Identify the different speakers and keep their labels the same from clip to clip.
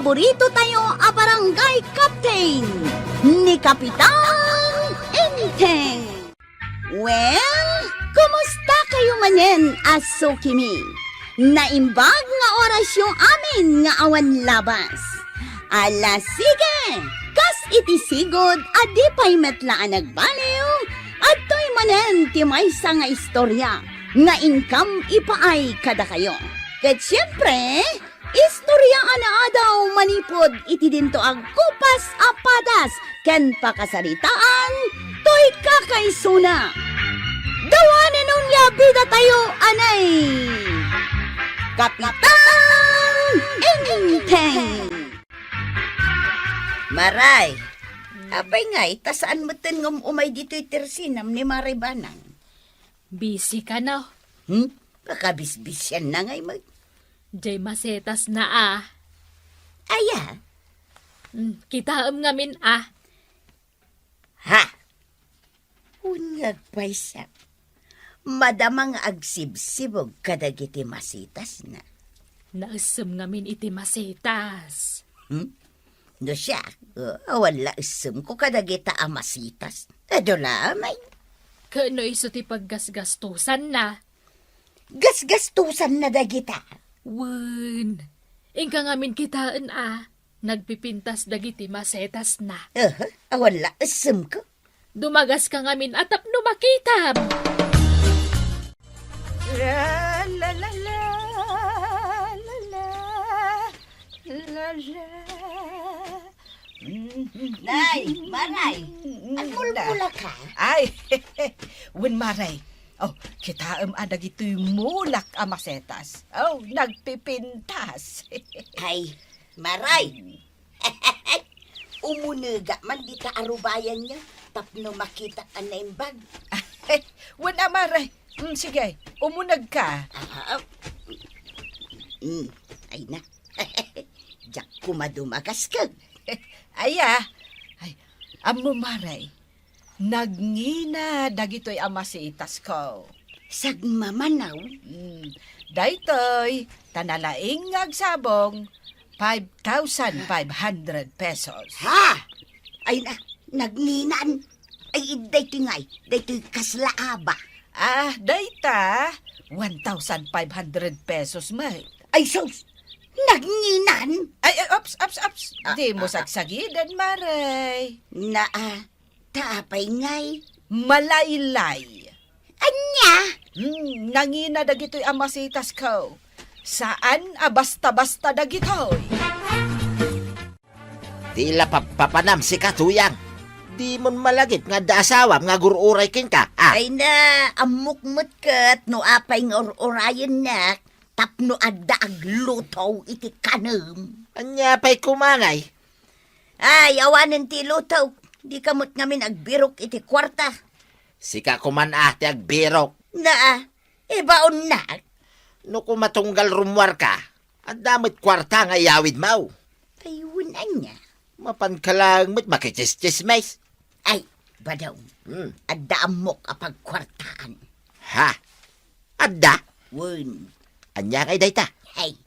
Speaker 1: paborito tayo a barangay captain ni Kapitan Enteng. Well, kumusta kayo manen, Asukimi? Naimbag nga oras yung amin nga awan labas. Ala sige, kas itisigod adi pa'y metlaan nagbaliw at to'y manen ti maysa nga istorya nga income ipaay kada kayo. Ket siyempre, istorya na daw manipod iti dinto ang kupas apadas ken pakasaritaan to'y kakaisuna. Dawanin nun nga bida tayo, anay! Kapitan Enteng!
Speaker 2: Maray, abay nga, tasaan mo tin umay dito'y tersinam ni Maray Banang?
Speaker 3: Busy ka na.
Speaker 2: Pakabisbis yan na ngay mag...
Speaker 3: Jay masetas na
Speaker 2: Aya,
Speaker 3: Kitaam ngamin
Speaker 2: ha? Unyag paysa. Madamang agsibsibog kadagiti masitas na.
Speaker 3: Naasam ngamin iti masetas.
Speaker 2: No siya, wala isum ko kadagita amasitas. Ado lamay.
Speaker 3: Kano iso ti paggasgastusan na.
Speaker 2: Gasgastusan na dagita.
Speaker 3: Wen, ingka ngamin kitaan nagpipintas dagiti masetas na.
Speaker 2: Wala isum ko.
Speaker 3: Dumagas ka ngamin atap no makitam.
Speaker 2: La la la la la la la la. Nay, Maray, at mulpula ka?
Speaker 4: Ay, wen Maray. Oh, kita adag ito'y mulak amasetas. Oh, nagpipintas.
Speaker 2: Ay, Maray. Umunuga man di ta arubayan niya. Tapno makita ka na yung bag.
Speaker 4: Wen Maray. Sige, umunag ka.
Speaker 2: Ay na. Diyak kumadumagas ka.
Speaker 4: Ay, amo Maray. Nagngina dagitoy amasitas ko.
Speaker 2: Sagmamanaw.
Speaker 4: Daytoy, tanalaing agsabong, 5,500 pesos.
Speaker 2: Ha? Ay na, nagninan. Ay, daytoy ngay. Daytoy kaslaaba.
Speaker 4: Dayta, 1,500 pesos, may.
Speaker 2: Ay, sos. Nagninan.
Speaker 4: Ay, ups. Di mo sagsagidan, Maray.
Speaker 2: Tapay ngay.
Speaker 4: Malaylay.
Speaker 2: Anya?
Speaker 4: Nangina dagitoy amasitas ko. Saan basta-basta dagitoy?
Speaker 5: Tila papanam si katuyang. Di mon malagip nga daasawam nga gururay kin ka.
Speaker 2: Ay na, amukmut kat no apay ng orayan na. Tapno adda aglutaw iti kanam.
Speaker 5: Anya pa'y kumangay.
Speaker 2: Ay, awanin ti lutaw. Di kamot ngamin agbirok iti kwarta.
Speaker 5: Sika kuman ti agbirok.
Speaker 2: Baon na.
Speaker 5: No kumatunggal rumwar ka, at damit kwarta nga yawid mau.
Speaker 2: Ayunan niya.
Speaker 5: Mapankalang mo't makichischismays.
Speaker 2: Ay, badaw. Adda amok apag kwartaan.
Speaker 5: Ha? Adda?
Speaker 2: Wun.
Speaker 5: Anya kay dayta?
Speaker 2: Hey.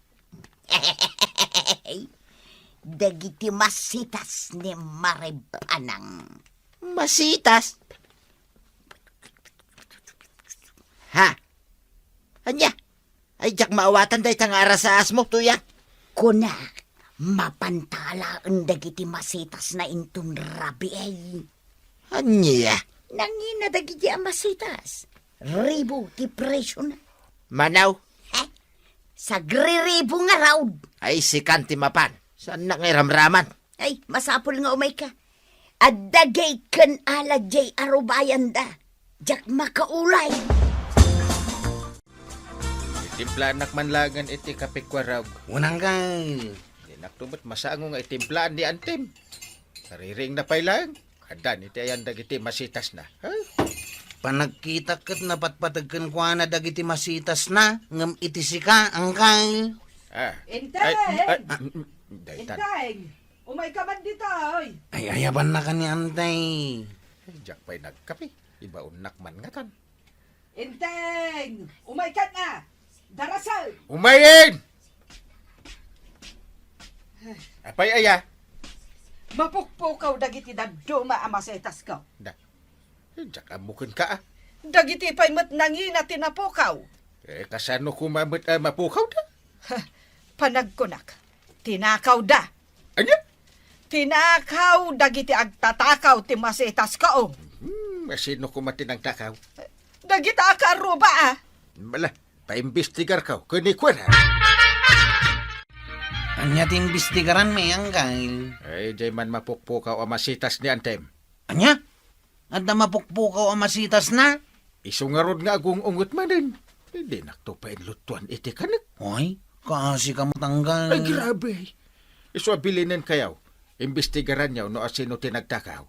Speaker 2: Dagiti masitas ni Maribanang.
Speaker 5: Masitas? Ha? Anya? Ay, jak maawatan dayta nga arasaas mo, tuya.
Speaker 2: Kuna, mapantala ang dagiti masitas na intun rabi ay.
Speaker 5: Anya?
Speaker 2: Nangina dagiti ang masitas. Ribo ti presyo na.
Speaker 5: Manaw?
Speaker 2: Sagri-ribo nga raw.
Speaker 5: Ay, si Kanti Mapan. Saan na ngay ramraman?
Speaker 2: Ay, masapol nga umay ka. Adagay kan ala jay arubayan da. Jak makaulay.
Speaker 6: Timplanak manlangan iti kapikwarag.
Speaker 7: Unang kay.
Speaker 6: Dinaktumot masango nga itimplaan ni Antim. Sariring na pay lang. Kadan iti ayan dagiti masitas na.
Speaker 7: Panagkita kat napatpatagkan ko na dagiti masitas na. Ngam iti sika ang kay.
Speaker 4: Inteng!
Speaker 6: Daytan.
Speaker 4: Inteng! Umay ka man dito, oy!
Speaker 7: Ay, ayaban na ka ni Antay.
Speaker 6: Diyak pa'y nagkapi. Iba unak man nga tan.
Speaker 4: Inteng! Umay ka na! Darasal!
Speaker 6: Umayin! Apay aya?
Speaker 4: Mapukpukaw dagiti daduma amasetas ko.
Speaker 6: Da. Jak amukin ka ah.
Speaker 4: Dagiti pa'y mat nangina tinapukaw.
Speaker 6: Kasano ko mapukaw da?
Speaker 4: Panagkunak. Tinakaw da.
Speaker 6: Anya?
Speaker 4: Tinakaw dagiti agtatakaw ti masetas ko.
Speaker 6: Masino ko matinang takaw?
Speaker 4: Dagiti akaruba ah.
Speaker 6: Mala, paimbestigar ka. Kunikwan ha?
Speaker 7: Anya timbestigaran may anggail.
Speaker 6: Ay, jay man mapukpukaw ang masitas ni Antem.
Speaker 7: Anya? At na mapukpukaw ang masitas na?
Speaker 6: Isungarod nga agong ungot manin. Hindi naktupain lutuan iti kanak.
Speaker 7: Oy, kasi ka mo tanggal.
Speaker 6: Ay, grabe. Iso abilinin kayaw. Imbestigaran niyaw no asino tinagtakaw.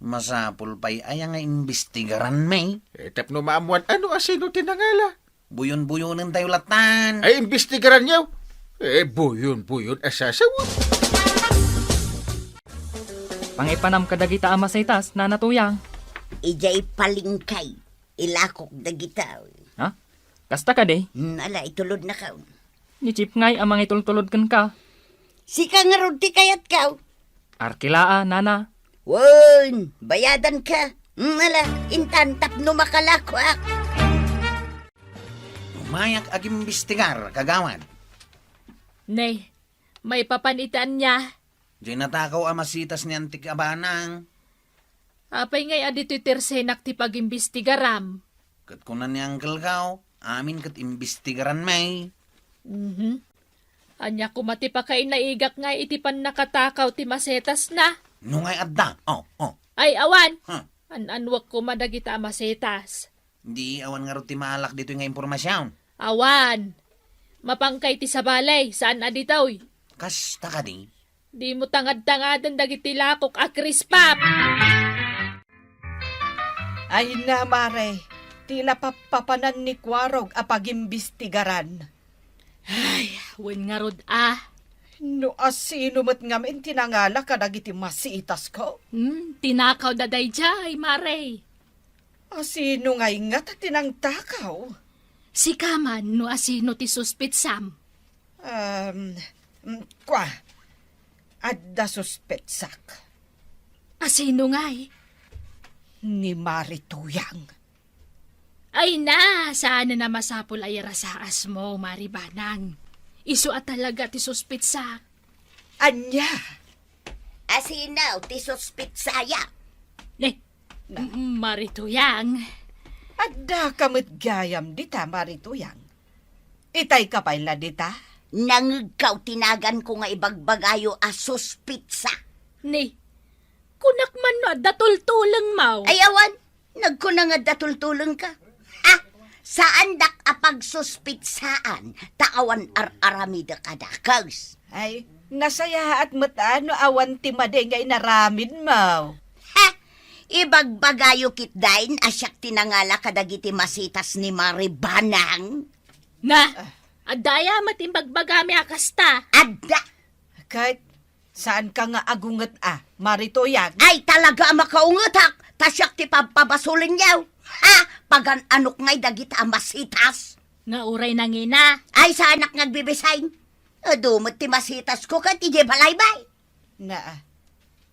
Speaker 7: Masapul pa'y aya nga imbestigaran may.
Speaker 6: Tapno maamuan ano asino tinangala.
Speaker 7: Buyon-buyonin tayo latan.
Speaker 6: Ay, imbestigaran niyaw. Buyon asasawa.
Speaker 8: Pangipanam kadagita amasaitas na natuyang.
Speaker 2: Ijay palingkay. Ilakok dagitaw.
Speaker 8: Ha? Kasta ka de?
Speaker 2: Nala, itulod na ka.
Speaker 8: Ni Chip ngay amang itultulod kan ka.
Speaker 2: Sika nga rod ti kayat ka.
Speaker 8: Arkilaa, nana.
Speaker 2: Won, bayadan ka. Nala, intan tapno makalako ak.
Speaker 7: Umayak ag imbestigar, kagawan.
Speaker 3: Nay, may papanitan niya.
Speaker 7: Diyan natakaw ang masitas ni Antik Abanang.
Speaker 3: Apay ngay adito'y tersenak ti pag-imbestigaram.
Speaker 7: Kat kunan ni Uncle Gaw, amin kat imbestigaran may.
Speaker 3: Anya kumati pa kay naigak nga itipan nakatakaw ti masetas na.
Speaker 7: Nungay adda.
Speaker 3: Ay, awan!
Speaker 7: Huh.
Speaker 3: Anwag ko madagita masetas.
Speaker 7: Di awan nga ti maalak dito nga impormasyon.
Speaker 3: Awan! Mapangkay ti sa balay, saan aditaw?
Speaker 7: Kasta ka di.
Speaker 3: Di mo tangad-tangadan dagiti lakok akrispap!
Speaker 4: Ay na, Mare. Tila papapanan ni Kwarog apag-imbestigaran.
Speaker 3: Ay, wen nga rod ah.
Speaker 4: No asino mat ngamin tinangala ka dagiti masitas ko.
Speaker 3: Tinakaw daday jay, mare.
Speaker 4: Asino ngay nga ta tinangtakaw.
Speaker 3: Si Kaman no asino ti suspitsam.
Speaker 4: Kwa. Adda suspetsak.
Speaker 3: Asino ngay?
Speaker 4: Ni Marituyang.
Speaker 3: Ay na, saan na masapul ay rasaas mo, Maribanang. Isu at talaga ti suspitsa.
Speaker 4: Anya.
Speaker 2: Asinaw, ti suspitsaya.
Speaker 3: Marituyang.
Speaker 4: Adda kamit gayam dita, Marituyang. Itay ka pa ila dita.
Speaker 2: Nanggaw tinagan ko nga ibagbagayo a suspitsa.
Speaker 3: Kunak man no, datultulang mau.
Speaker 2: Ay awan, nagkuna nga datultulong ka. Saan dak apag suspitsaan, taawan aramida kadakaws.
Speaker 4: Ay, nasaya at matano awan ti made nga inaramid mo.
Speaker 2: Ibagbagayo kitdain asyak tinangala kadagiti masitas ni Maribanang.
Speaker 3: Adaya matimbagbaga akasta.
Speaker 2: Adda!
Speaker 4: Kahit saan ka nga agunget Marituyang.
Speaker 2: Ay talaga makaungutak, tasyak ti pampabasulin yaw. Pagan anok ngay dagiti masitas.
Speaker 3: Nauray na ngina.
Speaker 2: Ay sa anak nagbibisayn. Dumot ti masitas ko kat ije balaybay.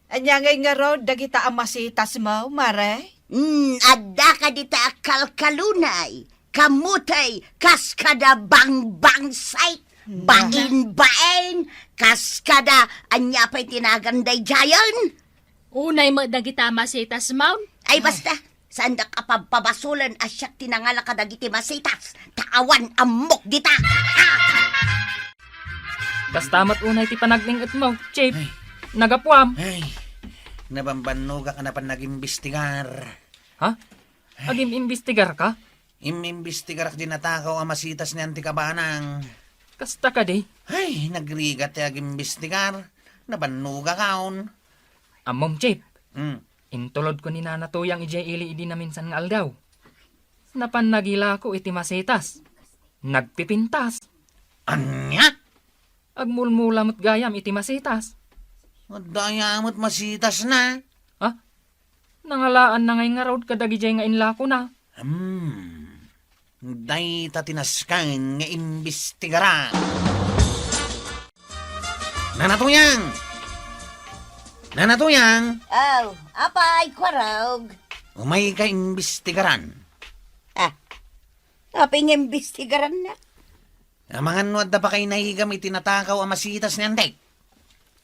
Speaker 4: Anya ngay nga rod, dagita ang masitas mo, Mare?
Speaker 2: Adda ka dita kalkalunay, kamutay, kaskada bang-bangsay, bain-bain, kaskada anya pa'y tinaganday jayan.
Speaker 3: Unay mo dagita masitas maun.
Speaker 2: Ay basta, saan da kapababasulan asyak tinangala ka dagiti masitas, taawan amok dita.
Speaker 8: Kastamat unay ti panagningat mo, Chip. Nagapuam.
Speaker 7: Ay, nabambanuga ka na pa nag-imbestigar.
Speaker 8: Ha? Agim-imbestigar ka?
Speaker 7: Imimbestigar din natakaw ang masitas ni Antik Abanang.
Speaker 8: Kasta ka de?
Speaker 7: Ay, nagrigat ti ag-imbestigar. Nabanuga kaon.
Speaker 8: Amom, Chip.
Speaker 7: Intulod
Speaker 8: ko ni nanatuyang ijay ili idi na minsan nga aldaw. Napan nagila ko iti masitas. Nagpipintas.
Speaker 7: Anya?
Speaker 8: Agmulmula mo't gayam iti masitas.
Speaker 7: Daya mo't masitas na.
Speaker 8: Ha? Nangalaan na ngay nga raw kadagijay nga inlako na.
Speaker 7: Day tatinaskan nga imbestigara. Nanatuyang! Nanatuyang!
Speaker 2: Oh, apay kwarog.
Speaker 7: Umay ka imbestigaran.
Speaker 2: Apay ng imbestigaran na.
Speaker 7: Amangan no adda pa kay nahigam itinatakaw ang masitas ni Antek.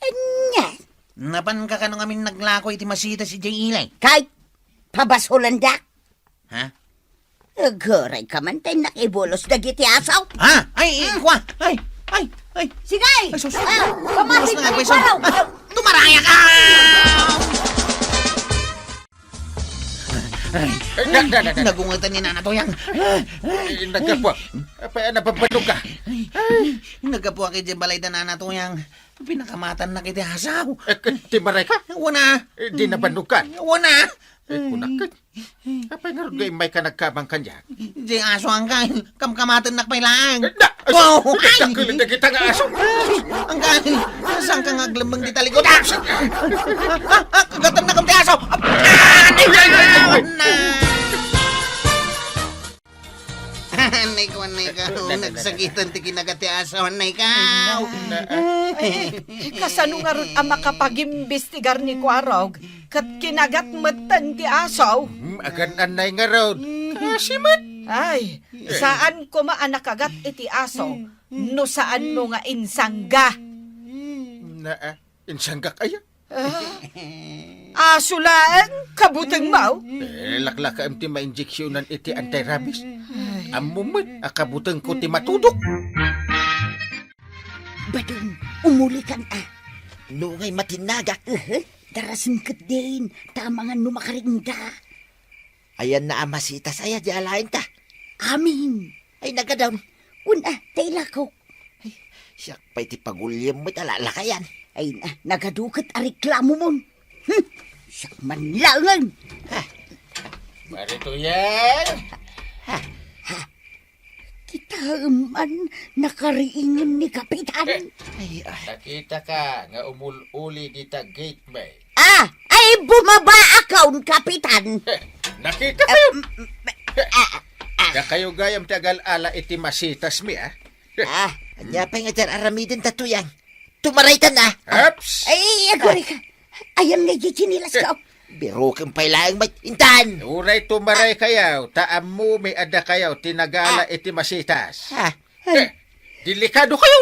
Speaker 2: Anya,
Speaker 7: Napan ka kanong amin naglako iti masitas si Jay Ilay.
Speaker 2: kahit pabasulan dak.
Speaker 7: Ha?
Speaker 2: Agoray ka man tayo nakibulos dagiti asaw.
Speaker 7: Ha? Ay, kwa! Ay!
Speaker 2: Sigay!
Speaker 7: Ay, sus!
Speaker 2: Kamati
Speaker 7: Bulos na nga,
Speaker 2: ka
Speaker 7: paiso.
Speaker 2: rin
Speaker 7: Tumaraya ka! Ay, nagungatan ni Nanatuyang.
Speaker 6: Nagkapwa. Apay, napabalog ka.
Speaker 7: Nagkapuha kay Balay na Nanatuyang. Pinakamatan na kiti hasaw.
Speaker 6: Timaray ka.
Speaker 7: Wana!
Speaker 6: Di nabalog ka.
Speaker 7: Wana!
Speaker 6: Kunakit. Apay, nga rin may ka nagkamang kanya.
Speaker 7: Di aso ang kain. Kamkamatan na kailangan.
Speaker 6: Wow!
Speaker 7: Wow! Ay!
Speaker 6: Takilig na kita nga aso.
Speaker 7: Ang kain. Saan ka nga glambang di talikod? Kagatam na kamti aso! Anay ko, nagsakitan ti kinagati aso, anay ka.
Speaker 4: Kasano nga ron ang makapagimbestigar ni Kwarog kat kinagat matan ti asaw?
Speaker 6: Agan anay nga raw. Kasimat.
Speaker 4: Ay, saan ko maanakagat iti asaw? No saan mo nga insangga?
Speaker 6: Insangga kaya.
Speaker 4: Aso lang, kabutang mau?
Speaker 6: Laklaka am ti ma-injeksyonan iti anti-rabies. Amuman, akabutang ko ti matudok.
Speaker 2: Badong, umuli kan
Speaker 5: Nungay matinagak.
Speaker 2: Darasin ka din. Tama nga numakaringda.
Speaker 5: Ayan na ang masitas. Ay, di alain ta.
Speaker 2: Amin.
Speaker 5: Ay, nagadaw.
Speaker 2: Una, taila ko.
Speaker 5: Siyak pa'y ti pagulyam mo't alala ka yan.
Speaker 2: Ay na, nagadukat a reklamo mon. Siyak manlangan.
Speaker 6: Marito yan.
Speaker 2: Kita man nakariingan ni Kapitan.
Speaker 5: Ay,
Speaker 6: Nakita ka nga umululi dita gate may.
Speaker 2: Ay bumaba account, Kapitan.
Speaker 6: Nakita kayo. Kayo gayam tagal ala iti masitas mi
Speaker 5: anya pa'y nga dyan aramidin tatuyang. Tumaray ta na.
Speaker 6: Ups!
Speaker 2: Ay, agori ka. Ayan nga gitsinilas ka.
Speaker 5: Biro kang pailaang may intan.
Speaker 6: Uray tumaray kayaw, taam mo may ada kayaw, tinagala iti masitas. Delikado kayo.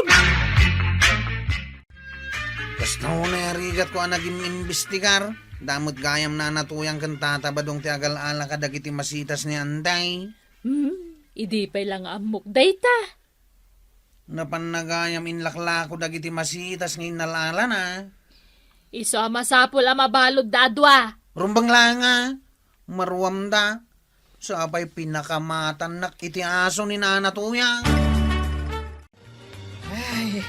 Speaker 7: Basta ho na rigat ko ang naging imbestigar. Damot gayam na natuyang kan tatabadong ti agal-ala kadag iti masitas ni Anday.
Speaker 3: Idi pa lang amok dayta.
Speaker 7: Napanagayam inlaklako dagiti masitas ng inalala na.
Speaker 3: Iso masapul ang mabalod dadwa.
Speaker 7: Rumbang langa, maruwam da. Sabay pinakamatan nak iti aso ni Nanatuyang.
Speaker 4: Ay,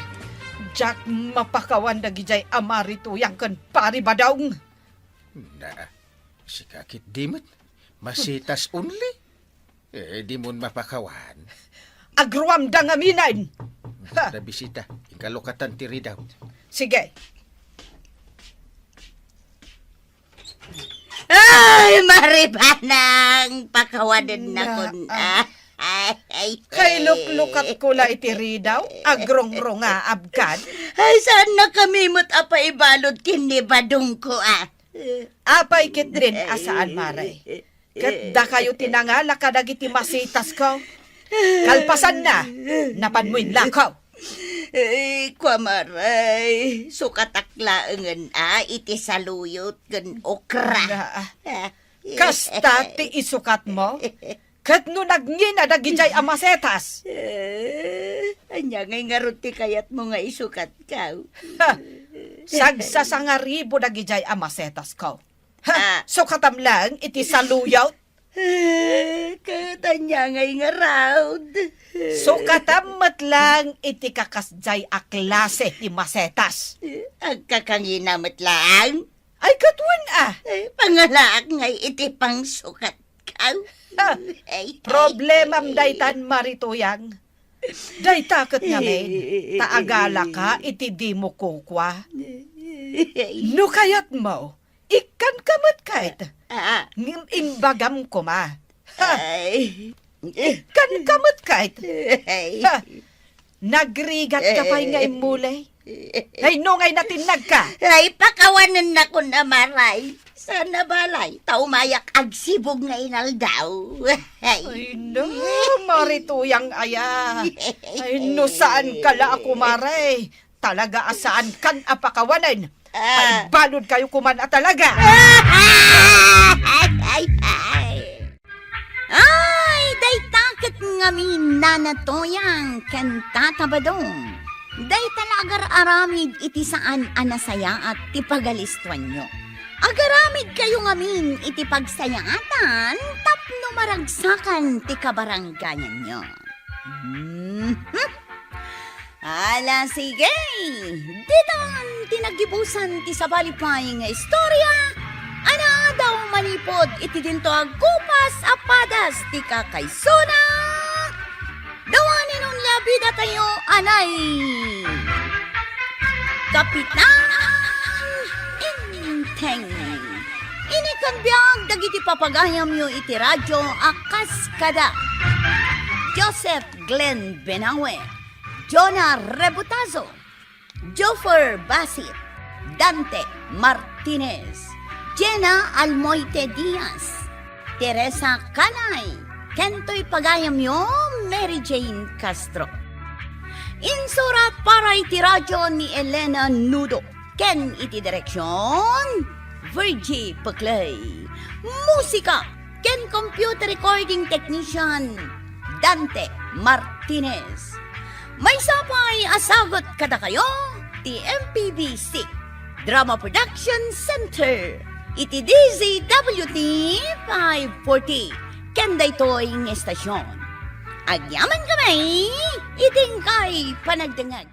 Speaker 4: Jack mapakawan dagijay amarito yang kan pari badawng.
Speaker 6: Si kakit dimot, masitas only. Di mo mapakawan.
Speaker 4: Agruam dang aminan.
Speaker 6: Na bisita, ikalokatan tiri daw.
Speaker 4: Sige.
Speaker 2: Ay, maribanang pakawanan na kun. Ay,
Speaker 4: Kay luklukat ko la itiri daw, agrong-rong nga abkan.
Speaker 2: Ay, saan na kami mo't apa ibalod kinibadong ko
Speaker 4: Apay kit din asaan maray. Kat da kayo tinangala kadagiti masitas ko. Kalpasan na, napanmuin lakaw.
Speaker 2: Ay, kwamaray. Sukataklaan iti saluyot gan okra.
Speaker 4: Kasta ti isukat mo, kat no nagngin na dagijay amasetas.
Speaker 2: Anya ngay nga ruti kayat mo nga isukat ka.
Speaker 4: Sagsasangaribo dagijay amasetas ko. Sukatam lang iti saluyot.
Speaker 2: Katanya ngay nga raud.
Speaker 4: Sukatamat lang iti kakasjay a klase ti masetas.
Speaker 2: Ang kakanginamat lang.
Speaker 4: Ay katwan
Speaker 2: Pangalaak ngay iti pang sukat ka.
Speaker 4: Problemam daytan marituyang. Dayta kat nga maid, taagala ka iti di mo kukwa. No kayat mo, ikan kamat kahit. Imbagam ko ma. Ikan kamat kahit. Nagrigat ka pa'y nga imulay. Ay, nungay natinag ka.
Speaker 2: Ay, pakawanan na ko na maray. Sana balay, taumayak agsibog nga inaldaw.
Speaker 4: Ay, no, marituyang aya. Ay, no, saan kala ako, maray? Talaga asaan kan apakawanan. Ay, balod kayo kumana talaga.
Speaker 1: Ay, day takot ngamin nanatoyang kantatabadong. Day talagar aramid iti saan anasaya at tipagalistuan nyo. Agaramid kayo ngamin iti pagsayaatan tapno maragsakan ti kabaranggayan nyo. Ala sige, ditan tinagibusan ti sabalipay nga istorya. Ana daw manipod iti dinto agkupas apadas ti kakaysuna. Dawanin nun labida tayo anay. Kapitan Inteng. Inikan biyag dagiti papagayam yo iti radyo akas kada. Joseph Glenn Benawe, Jonah Rebutazo, Joffer Basit, Dante Martinez, Jenna Almoite Diaz, Teresa Canay, Kentoy pagayam yo Mary Jane Castro. Insurat para iti radyo ni Elena Nudo. Ken iti direksyon, Virgie Paclay. Musika, ken computer recording technician, Dante Martinez. May sapay asagot kada kayo, ti MPBC, Drama Production Center, iti DZWT 540, ken daytoy ng estasyon. Agyaman kami, iting kay panagdangag.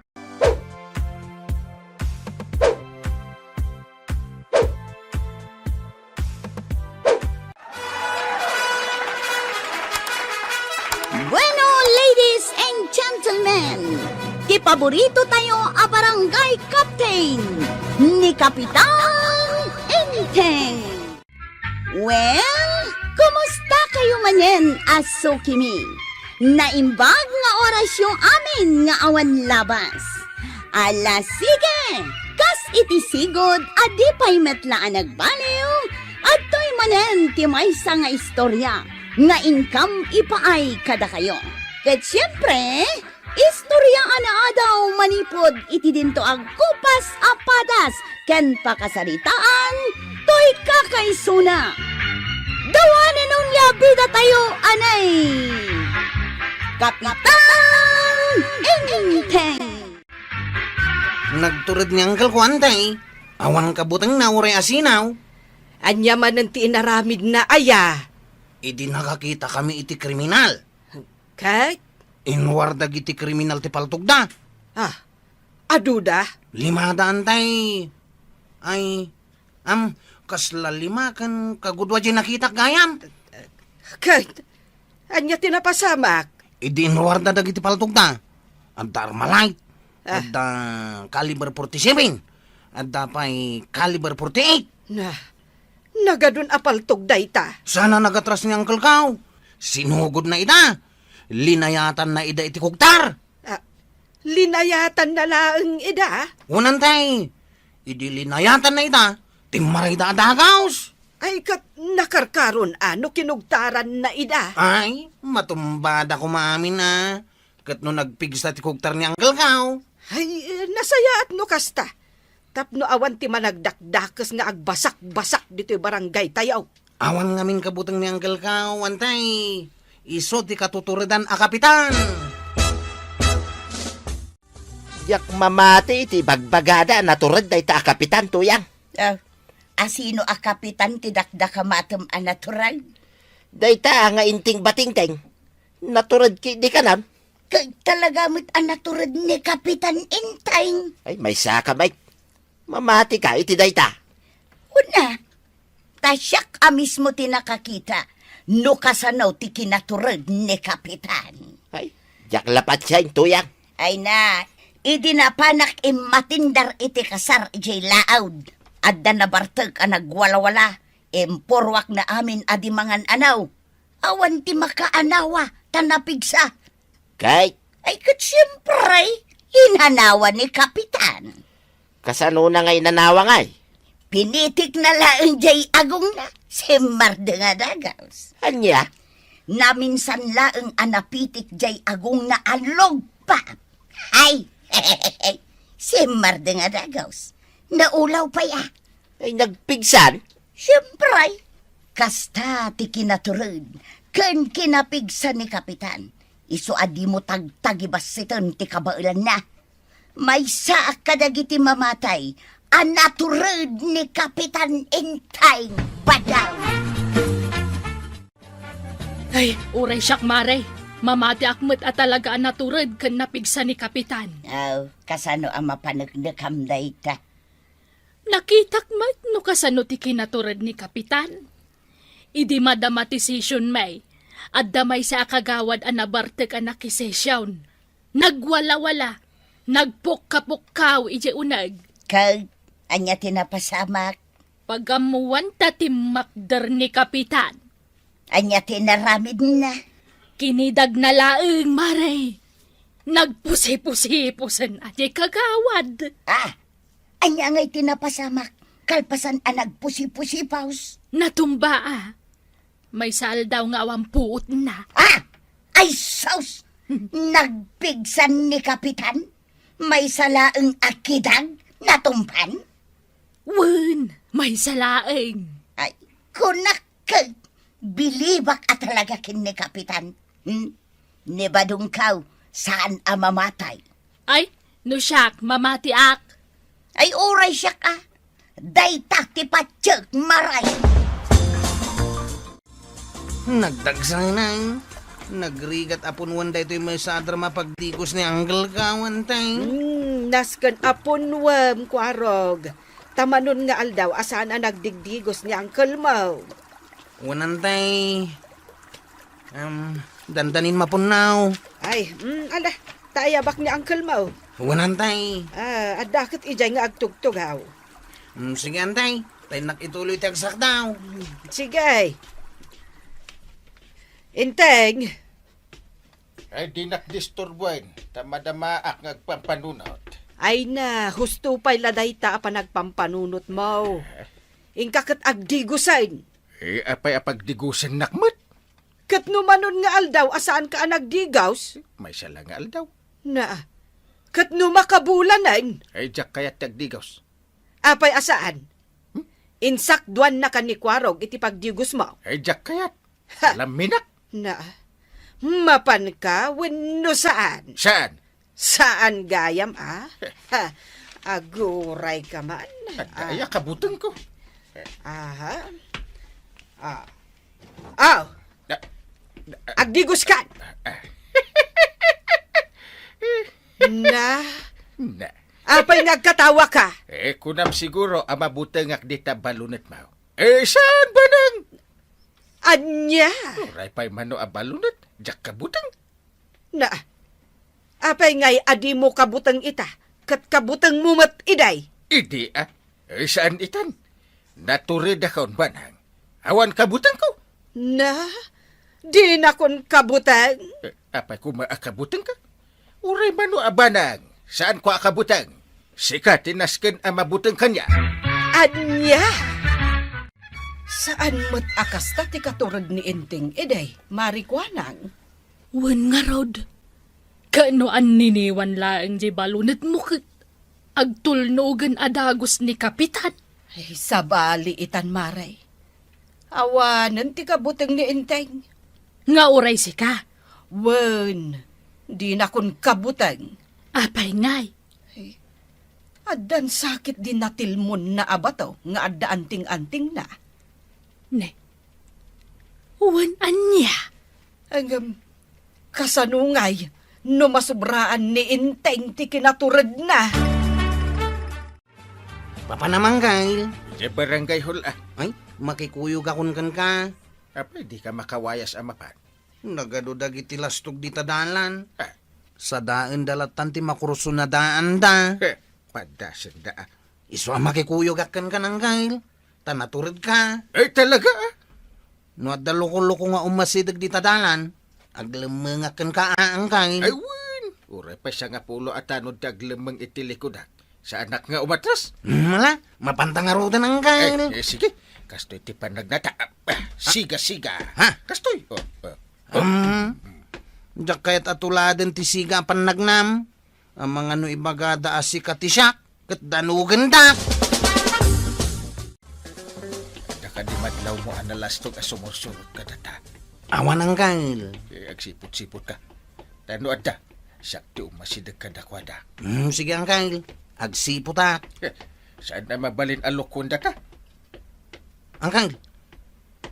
Speaker 1: Bueno, ladies and gentlemen, ti paborito tayo a barangay captain ni Kapitan Inteng. Well, kumusta kayo manyen, Asukimi? Naimbag nga orasyon amin nga awan labas. Ala sige, kas iti sigod adi pa'y metlaan nagbaliw, at to'y manen ti maysa nga istorya nga income ipaay kada kayo. Ket siyempre, istorya ana daw manipod iti dinto ag kupas apadas ken pakasaritaan to'y kakaysuna. Dawanan nung yabida tayo anay. Kapitan Inteng.
Speaker 7: Nagturad ni Uncle Kuantay. Awang kabutang na uray asinaw.
Speaker 4: Anya man ang tiinaramid na aya.
Speaker 7: Idi nakakita kami iti kriminal.
Speaker 4: Kay?
Speaker 7: Inwardag iti kriminal ti paltugda.
Speaker 4: Aduda?
Speaker 7: 500 tay. Ay, kasla 5 kan kagudwa di nakita gayam.
Speaker 4: Kay? Anya tinapasamak?
Speaker 7: Idi inwarda dag iti paltugda. Adda Armalite. Adda caliber 47. Adda pa'y caliber 48.
Speaker 4: Nagadun apaltog dayta.
Speaker 7: Sana nagatras ni Uncle Kaw. Sinugod na ida. Linayatan na ida iti kugtar.
Speaker 4: Linayatan na laang ida?
Speaker 7: Unantay. Idi linayatan na ida. Timaray da adagaws.
Speaker 4: Ay kat nakarkaron ano kinugtaran na ida?
Speaker 7: Ay, matumbada ko maamin na. Kat no nagpigsa ti kugtar ni Uncle Kaw.
Speaker 4: Ay, nasaya at no kasta. Tapno awan ti managdakdakas nga agbasak-basak dito barangay tayaw.
Speaker 7: Awan ngamin kabutang ni Uncle Kaw, antay. Iso ti katuturidan a kapitan.
Speaker 5: Yak mamati iti bagbagada naturad day ta kapitan tuyang.
Speaker 2: Asino a kapitan ti dakdakamatem a natural?
Speaker 5: Day ta nga inting batingteng. Naturad ki di kanan.
Speaker 2: Kay talaga mo't a naturad ni Kapitan Inteng.
Speaker 5: Ay may saka may. Mamati ka iti day ta.
Speaker 2: Una, tasyak a mismo ti nakakita. No kasanaw ti kinaturad ni Kapitan.
Speaker 5: Ay, yak lapat siya tuyang.
Speaker 2: Ay na, idinapanak matindar iti kasar ijay laawd. Adda na bartag a nagwala-wala. Empurwak na amin adi mangan anaw. Awan ti makaanawa, tanapigsa.
Speaker 5: Kay,
Speaker 2: Ay kat siyempre, Hinanawan ni Kapitan.
Speaker 5: Kasano na ngay nanawa ngay?
Speaker 2: Pinitik na laang jay agong na si Marde nga dagaws.
Speaker 5: Anya?
Speaker 2: Naminsan laang anapitik jay agong na alog pa. Ay, si Marde nga dagaws. Naulaw pa ya.
Speaker 5: Ay nagpigsan?
Speaker 2: Siyempre, kasta ti kinaturod, ken kinapigsan ni Kapitan. Iso adi mo tagtagibas siton ti kabailan na. May saak kadagiti mamatay, anaturod ni Kapitan Inteng Badaw.
Speaker 3: Ay, uray siyak mare. Mamati akmet at talaga ang naturad kan napigsa ni Kapitan.
Speaker 2: Aw, kasano ang mapanagdakam da ita?
Speaker 3: Nakitak mat no kasano ti kinaturad ni Kapitan. Idi madama ti session may. At damay sa akagawad ang nabartek ang nakisesyon. Nagwala-wala. Nagpukka-pukkaw ije unag.
Speaker 2: Kag, anya tinapasamak,
Speaker 3: Pagamuan ta ti makder ni Kapitan.
Speaker 2: anya tinaramid na.
Speaker 3: Kinidag na laeng maray. Nagpusi-pusi-pusen at kagawad.
Speaker 2: Ah, anya ngay tinapasamak, kalpasan ang nagpusi-pusi-paus.
Speaker 3: Natumba May sal daw nga awampuot na.
Speaker 2: Ah! Ay, saus! Nagpigsan ni Kapitan? May salaang akidag na tumpan?
Speaker 3: Wen, may salaeng.
Speaker 2: Ay, kunak ka! Bilibak at talaga kin ni Kapitan. Nibadong kaw, saan ang mamatay?
Speaker 3: Ay, no siyak, mamatiak.
Speaker 2: Ay, oray siya ka! Dayta ti patsyag maray!
Speaker 7: Nagdagsang nang. Nagrigat apon wanday to'y may sadra mapagtikos ni Uncle Kawantay.
Speaker 4: Nasken apon wam, Kwarog. Tamanon nga aldaw, asaan ang nagdigdigos ni Uncle mo.
Speaker 7: Wanantay. Dandanin mapunaw.
Speaker 4: Ay, ala, taayabak ni Uncle mo.
Speaker 7: Wanantay.
Speaker 4: Adakit ijay nga agtugtog haw.
Speaker 7: Sige antay. Tayo nakituloy tagsak daw.
Speaker 4: Sige. Inteng,
Speaker 6: Ay di nakdisturbuin. Tamadamaak ngagpampanunot.
Speaker 4: ay na, husto pa'y laday ta pa nagpampanunot mo. Ingkakat agdigusain.
Speaker 6: Eh, apay apagdigusan nakmat.
Speaker 4: Kat numanon nga aldaw, asaan ka nagdigaws?
Speaker 6: May sala nga aldaw.
Speaker 4: Na, kat numakabulanan.
Speaker 6: Ay, jak kaya't tagdigaws.
Speaker 4: Apay asaan? Insakduan na ka ni Kwarog iti pagdigos mo.
Speaker 6: Ay, jak kayat.
Speaker 4: Ha!
Speaker 6: Alam minak.
Speaker 4: Na, mapan ka, wenno saan?
Speaker 6: Saan?
Speaker 4: Saan gayam, Ha, aguray ka man.
Speaker 6: Ay, kabutang ko.
Speaker 4: Aha. Aw, agdigos ka. Na,
Speaker 6: Na.
Speaker 4: apay nagkatawa ka.
Speaker 6: Eh, kunam siguro ang mabutang akdita balunat mo. Eh, saan ba nang?
Speaker 4: Anya.
Speaker 6: Uray pa'y mano ang balunat. Jak kabutang.
Speaker 4: Na, apay ngay adi mo kabutang ita. Kat kabutang mo mat iday.
Speaker 6: Idi Eh, saan itan? Naturid akong banang. Awan kabutang ko.
Speaker 4: Na, di na kon kabutang.
Speaker 6: Eh, apay ko maakabutang ka? Uray mano ang banang. Saan ko akabutang? Sika tinasken ang mabutang kanya.
Speaker 4: Anya. Saan mo't akasta ti katurag ni Inting iday, marikwanang?
Speaker 3: Wen nga rod. Kaanoan niniwan laeng di balunat mo kit. Agtulnogan adagos ni Kapitan.
Speaker 4: Ay, sabali itan maray. Awanan ti kabutang ni Inteng.
Speaker 3: Nga uray si ka.
Speaker 4: Wen, di na kon kabutang.
Speaker 3: Apay ngay.
Speaker 4: Adan sakit din natilmon na abato nga adda anting-anting na.
Speaker 3: Ne. Wen anya.
Speaker 4: Ang kasanungay, no masubraan ni Inteng ti kinaturad na.
Speaker 7: Papa naman Kyle.
Speaker 6: Di barangay hula.
Speaker 7: Ay, makikuyog akon kan ka.
Speaker 6: Apay di ka makawayas ang mapan.
Speaker 7: Nagadudag iti lastog di tadalan.
Speaker 6: Ah.
Speaker 7: Sa daan dalatan ti makurso na daan da.
Speaker 6: Padasan da.
Speaker 7: Iso ang makikuyog akan ka ng Kyle. Tanaturid ka.
Speaker 6: Ay, talaga
Speaker 7: No adda loko-loko nga umasidag di tadalan. Aglamang akan ka ang Kyle.
Speaker 6: Ay, win. Uray pa siya nga pulo at tanod daglemang itilikudak. Sa anak nga umatras.
Speaker 7: Mala, mapantangarutan ang kail.
Speaker 6: Sige. Kastoy ti panagnata. Siga.
Speaker 7: Ha?
Speaker 6: Kastoy.
Speaker 7: Diyak kaya't atuladan ti siga panagnam. Ang mga no ibagada asika ti siya. Kat danugan da.
Speaker 6: Daka di madlaw mo analastog a sumursurot ka data.
Speaker 7: Awan ang kail.
Speaker 6: Agsipot-sipot ka. Tanood da. Sakti umasidag ka dakwada.
Speaker 7: Sige ang kail. Agsipo ta.
Speaker 6: Saan na mabalin alok kunda ka?
Speaker 7: Ang kail.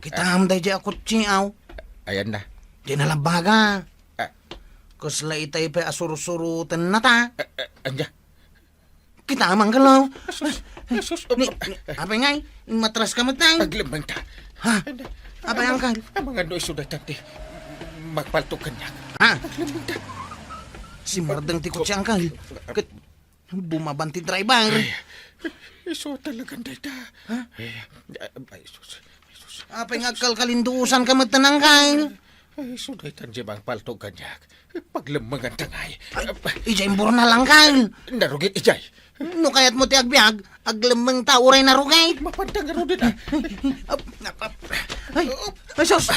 Speaker 7: Kita hamday di ako tsiyaw.
Speaker 6: Ayan na.
Speaker 7: Di nalabaga.
Speaker 6: Ah.
Speaker 7: Kusla itay pa asuru-surutan na ta.
Speaker 6: Anya.
Speaker 7: Kita amang galaw.
Speaker 6: Jesus.
Speaker 7: Apa ngay? Matras ka matay.
Speaker 6: Aglamang ta.
Speaker 7: Ha? Apa yang kail?
Speaker 6: Ang mga noy sudah tante. Magpaltukan niya.
Speaker 7: Ha?
Speaker 6: Aglamang ta.
Speaker 7: Si Mardang tikot siya ang kail. Kat bumabanti driver.
Speaker 6: Iso talagang data.
Speaker 7: Ha?
Speaker 6: Ay, sus.
Speaker 7: Apa yung agkalkalindusan ka matanang kail?
Speaker 6: Ay, suday tansi bang paltukan niya. Paglamangan tangay.
Speaker 7: Ijay mburo na lang kail.
Speaker 6: Narugit ijay.
Speaker 7: No kaya't mo ti agbiag, aglamang tauray na rugay.
Speaker 6: Mapantang nga din ah.
Speaker 7: Ay, sus!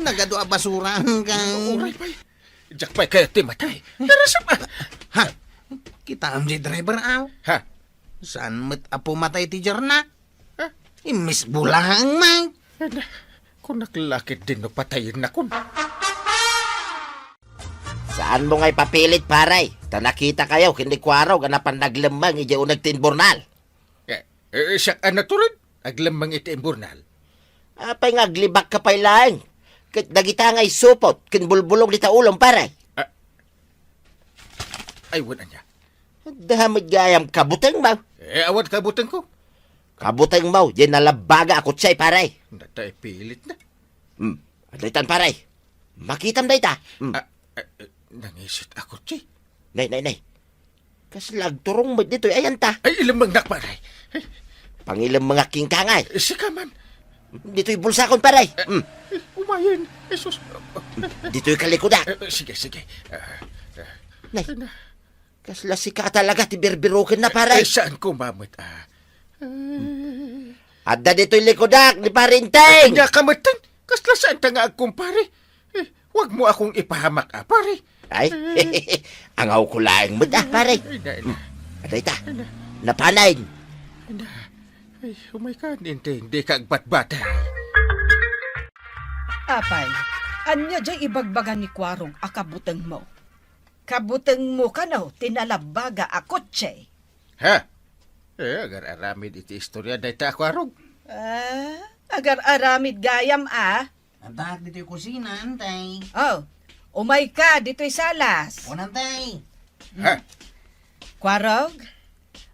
Speaker 7: Nagado a basura ang kail.
Speaker 6: Uray pa'y. Diyak pa'y kaya timatay. Narasap ah.
Speaker 7: Ha? Kita am di driver aw.
Speaker 6: Ha?
Speaker 7: Saan met apo matay ti jarna?
Speaker 6: Ha?
Speaker 7: Imis bulahang may.
Speaker 6: Kung naklakit din no patayin na kun.
Speaker 5: Saan mo nga'y papilit, paray? Ta nakita kayo, kinikwaraw, ganapan naglemang, ije o nagtinbornal.
Speaker 6: Siya anaturin. Aglamang iti imburnal.
Speaker 5: Apay nga, glibak ka pa'y laeng. Kat nagita nga'y supot, kinbulbulong di ta ulong, paray.
Speaker 6: Ay, wala niya.
Speaker 5: Dahamid gayam kabuteng mau.
Speaker 6: Awat kabutan ko.
Speaker 5: Kabuteng mau, di nalabaga ako tsay, paray.
Speaker 6: Natay pilit na.
Speaker 5: Adaytan, paray. Makitam day ta.
Speaker 6: Nangisit ako, Chay.
Speaker 5: Nay. Kaslag turong mo dito, ayan ta.
Speaker 6: Ay, ilamang nakparay.
Speaker 5: Pangilang mga kingkangay.
Speaker 6: Sika man.
Speaker 5: Dito'y bulsakon, paray.
Speaker 6: Umayin. Jesus.
Speaker 5: Dito'y kalikudak.
Speaker 6: Sige.
Speaker 5: Nay, kasla si ka talaga, tibirbirukin na, paray.
Speaker 6: Saan ko mamit,
Speaker 5: Adda dito'y likudak ni Parinteng.
Speaker 6: Kanya kamatin. Kasla saan ta nga agkumpare. Huwag mo akong ipahamak, pare.
Speaker 5: Ay, angaw ko laing mo da, paray. Aday ta, napanayin.
Speaker 6: Ay, umay ka, hindi ka agbat-batay.
Speaker 4: Apay, anya jay ibagbagan ni Kwarong akabuteng mo. Kabuteng mo ka no, tinalabaga a kotse.
Speaker 6: Ha? Agar aramid iti istorya dahi ta ako arog.
Speaker 4: Agar aramid gayam
Speaker 7: Adak dito'y kusina, antay.
Speaker 4: Oh, umay ka, dito'y salas.
Speaker 7: O nantay.
Speaker 6: Ha?
Speaker 4: Kwarog,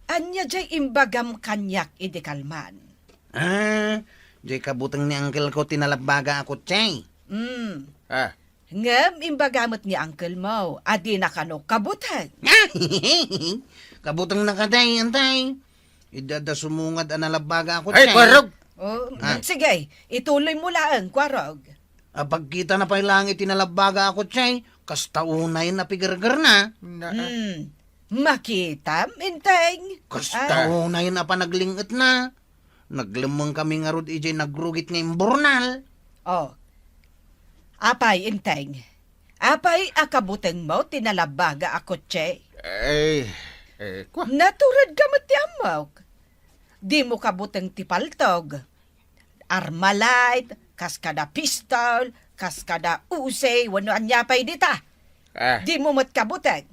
Speaker 4: anya jay imbagam kanyak idikalman.
Speaker 7: Di kabutang ni uncle ko tinalabaga ako, Chay.
Speaker 6: Ha?
Speaker 4: Ngam imbagamot ni uncle mo, adi na kano kabutang.
Speaker 7: Kabutang nakaday, antay. Idada sumungad ang nalabaga ako,
Speaker 6: Ay,
Speaker 7: Chay.
Speaker 6: kwarog!
Speaker 4: Oh, sige, ituloy mo lang, Kwarog.
Speaker 7: Pagkita na pa lang itinalabaga ako, Chay, kastaunay na pigargar na.
Speaker 4: Makita, minteng.
Speaker 7: Kastaunay na pa naglingit na. Naglamang kami nga rod, ijay nagrugit ng imburnal.
Speaker 4: Oh. Apay, inteng. Apay, akabuteng mo, tinalabaga ako, Che.
Speaker 6: Ay, kwa?
Speaker 4: Naturad ka matiyamok. Di mo kabuteng tipaltog. Armalite, kaskada pistol, kaskada usay, wano anyapay dita. Di mo matkabuteng.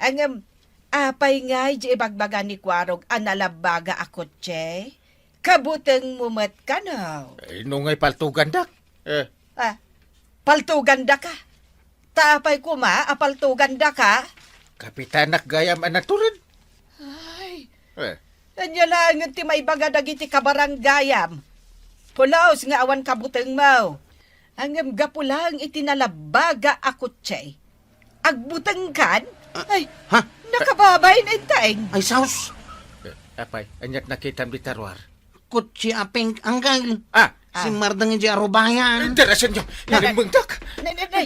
Speaker 4: Ang apay nga, di ibagbaga ni Kwarog, analabaga ako, Che. Kabuteng mo matkanaw.
Speaker 6: Ay, nungay paltugan dak.
Speaker 4: Paltuganda ka. Tapay ko apaltuganda ka.
Speaker 6: Kapitanak gayam anaturin.
Speaker 4: Ay,
Speaker 6: Eh,
Speaker 4: anya lang ti may baga dagiti kabaranggayam. Pulaos nga awan kabuteng mo. Ang gapulang itinalabaga ako, Chay. Agbuteng kan? Ay,
Speaker 7: Ha?
Speaker 4: nakababay na inteng.
Speaker 7: Ay, saus.
Speaker 6: apay, anyat nakitam di tarwar.
Speaker 7: Kutsi apeng angkal. Si Mardang yung arubayan.
Speaker 6: Darasan nyo, ilimbang dak.
Speaker 4: Nay.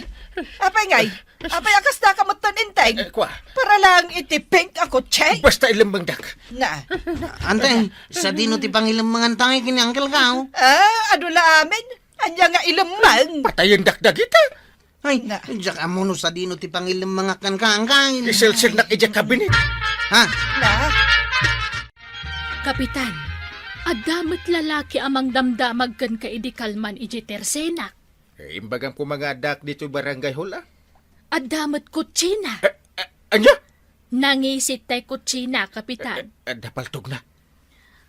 Speaker 4: Apay ngay. Apay akas na kamutan inteng.
Speaker 6: Kwa,
Speaker 4: Para lang itipink ako, che.
Speaker 6: basta ilimbang dak.
Speaker 4: Na.
Speaker 7: Anteng, sa dino ti pangilang mga tangay kini Uncle Kao.
Speaker 4: Adula amin. Anya nga ilamang.
Speaker 6: Patayin dakdag ita.
Speaker 7: Ay,
Speaker 4: Na.
Speaker 7: jak amuno sa dino ti pangilang mga kankangkain.
Speaker 6: Isilsil nak ija kabinet.
Speaker 7: Ha?
Speaker 4: Na.
Speaker 3: Kapitan, adamot lalaki amang damdamag kan ka idi kalman iji tersena.
Speaker 6: Imbagang ko mga dak dito barangay hula.
Speaker 3: Adamot kutsina.
Speaker 6: Anya?
Speaker 3: Nangisit tay kutsina, kapitan.
Speaker 6: Dapaltog na.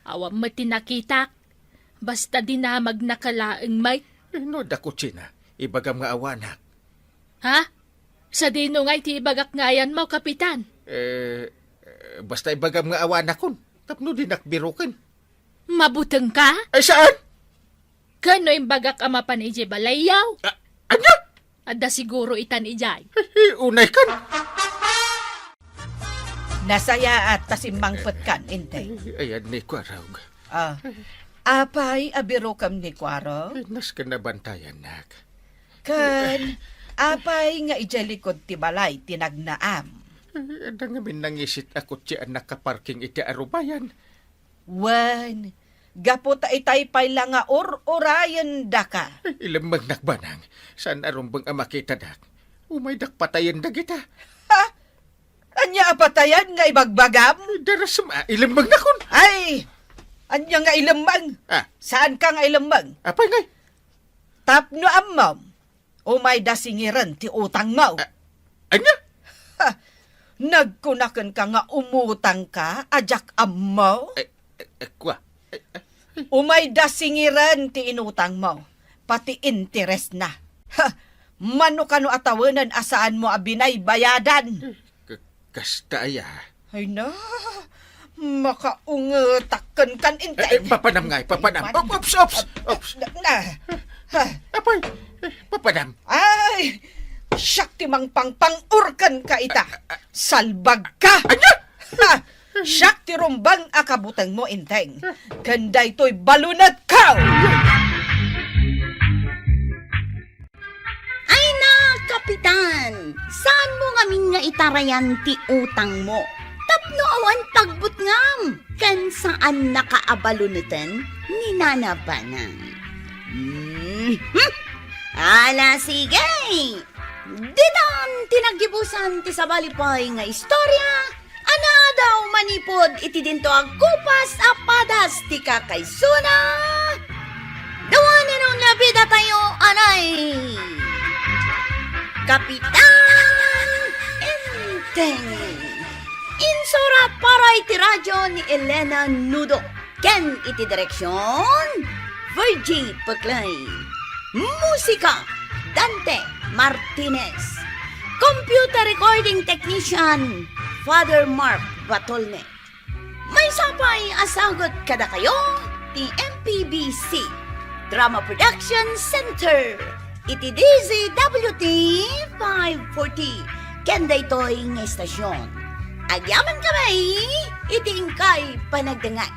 Speaker 3: Awam mo tinakitak. Basta dinamag nakalaang may.
Speaker 6: No, dako China. Ibagam nga awanak.
Speaker 3: Ha? Sa dino nga'y ti ibagak ngayan mo, kapitan.
Speaker 6: Basta ibagam nga awanak kon. Tapno din nakbirukin.
Speaker 3: Mabuteng ka?
Speaker 6: Ay, saan?
Speaker 3: Kano imbagak ama pan ije balayaw?
Speaker 6: Anya?
Speaker 3: Ada siguro itan ijay.
Speaker 6: Unay kan.
Speaker 4: Nasaya at tasimbangpet kan, inteng.
Speaker 6: Ayan ni Kwarog.
Speaker 4: Apay abiro kam ni Kwaro.
Speaker 6: Nas ka na bantayan, nak.
Speaker 4: Kan, apay nga ijalikod ti balay tinagnaam.
Speaker 6: Ada nga minangisit ako siya nakaparking iti arubayan.
Speaker 4: Wan, gapo ta itay lang nga orayan daka.
Speaker 6: Ilamang nakbanang. Saan arumbang amakita dak? Umay dak patayan da kita.
Speaker 4: Anya apatayan nga ibagbagam?
Speaker 6: Darasama, ilamang nakon.
Speaker 4: Ay, anya nga ilamang. Saan ka nga ilamang?
Speaker 6: Apay ngay?
Speaker 4: Tapno amam. Umay dasingiran ti utang mo.
Speaker 6: Anya?
Speaker 4: Nagkunakan ka nga umutang ka, ajak ammo.
Speaker 6: Kwa?
Speaker 4: Umay dasingiran ti inutang mo. Pati interest na. Mano kano atawanan asaan mo abinay bayadan.
Speaker 6: Kasta aya.
Speaker 4: Ay na, makaungetakan kan intay.
Speaker 6: Papanam ngay, papanam. Ops. Apay, papanam.
Speaker 4: Ay, siyak timang pangpangurkan ka ita. Salbag ka.
Speaker 6: Anya?
Speaker 4: Siyak ti rumbang akabutang mo inteng. Kanday to'y balunat ka.
Speaker 1: Ay na, kapitan! Saan mo ngamin nga itarayan ti utang mo? Tapno awan tagbut ngam! Kan saan nakaabalunutan ni Nana Banang? Ala, sige! Ditan tinagibusan ti sabalipay nga istorya, ana daw manipod iti dinto agkupas apadas ti kakaysuna. Dawanin ang nabida tayo, anay! Kapitan Enteng. Insura para iti radyo ni Elena Nudo. Ken iti direksyon Virgie Paclay. Musika Dante Martinez. Computer recording technician Father Mark Batolne. May sapay asagot kada kayo ti MPBC Drama Production Center. Iti DZWT 540 Kenda ito'y nga estasyon. Agyaman kamay, iti ingkay panagdangay.